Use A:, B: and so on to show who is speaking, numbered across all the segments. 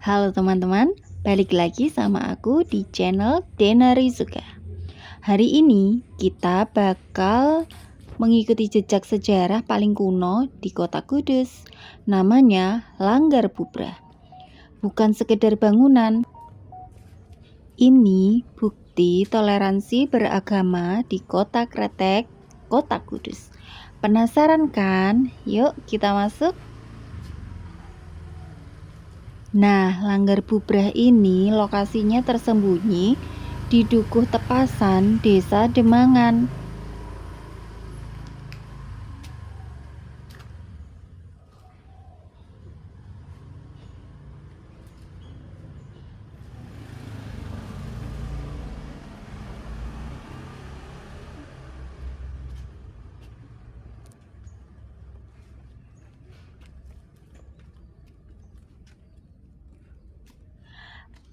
A: Halo teman-teman, balik lagi sama aku di channel Dena Rizuka. Hari ini kita bakal mengikuti jejak sejarah paling kuno di kota Kudus. Namanya Langgar Bubrah. Bukan sekedar bangunan, ini bukti toleransi beragama di kota Kretek, kota Kudus. Penasaran kan? Yuk kita masuk. Nah, Langgar Bubrah ini lokasinya tersembunyi di Dukuh Tepasan, Desa Demangan.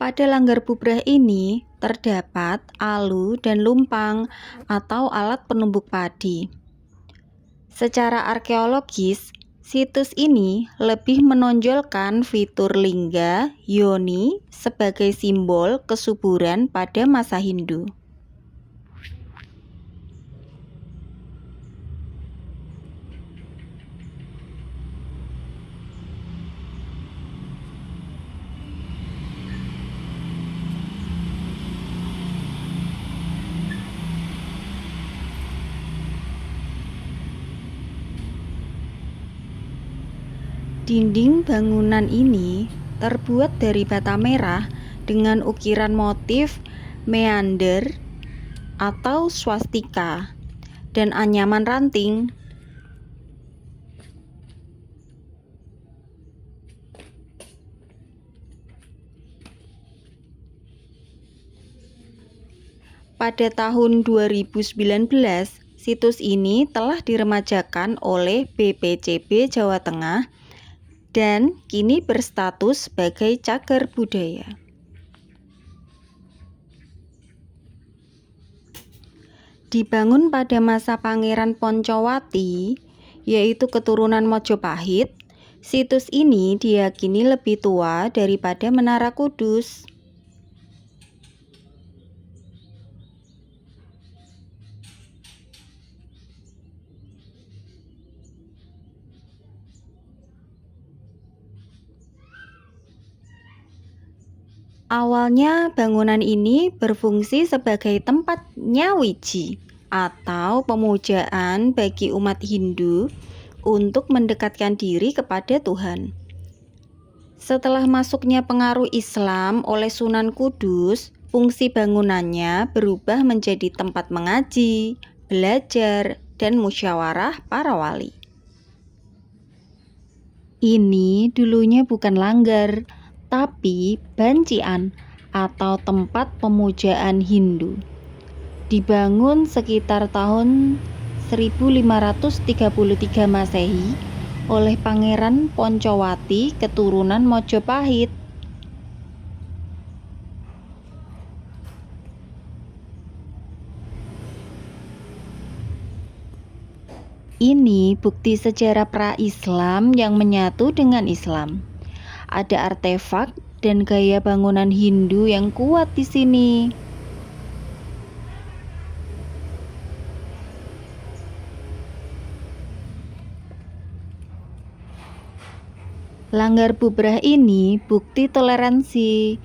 A: Pada Langgar Bubrah ini terdapat alu dan lumpang atau alat penumbuk padi. Secara arkeologis, situs ini lebih menonjolkan fitur lingga yoni sebagai simbol kesuburan pada masa Hindu. Dinding bangunan ini terbuat dari bata merah dengan ukiran motif meander atau swastika dan anyaman ranting. Pada tahun 2019, situs ini telah diremajakan oleh BPCB Jawa Tengah dan kini berstatus sebagai cagar budaya. Dibangun pada masa Pangeran Poncowati, yaitu keturunan Mojopahit, situs ini diyakini lebih tua daripada Menara Kudus. Awalnya bangunan ini berfungsi sebagai tempat nyawiji atau pemujaan bagi umat Hindu untuk mendekatkan diri kepada Tuhan. Setelah masuknya pengaruh Islam oleh Sunan Kudus, fungsi bangunannya berubah menjadi tempat mengaji, belajar, dan musyawarah para wali. Ini dulunya bukan langgar, tapi bancian atau tempat pemujaan Hindu. Dibangun sekitar tahun 1533 Masehi oleh Pangeran Poncowati keturunan Mojopahit. Ini bukti sejarah pra-Islam yang menyatu dengan Islam. Ada artefak dan gaya bangunan Hindu yang kuat di sini. Langgar Bubrah ini bukti toleransi,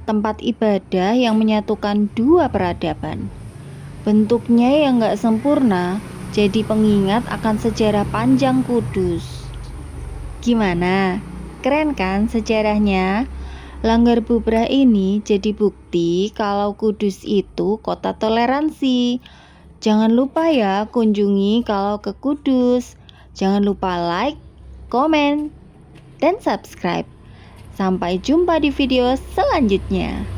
A: tempat ibadah yang menyatukan dua peradaban. Bentuknya yang gak sempurna, jadi pengingat akan sejarah panjang Kudus. Gimana? Keren kan sejarahnya? Langgar Bubrah ini jadi bukti kalau Kudus itu kota toleransi. Jangan lupa ya kunjungi kalau ke Kudus. Jangan lupa like, komen, dan subscribe. Sampai jumpa di video selanjutnya.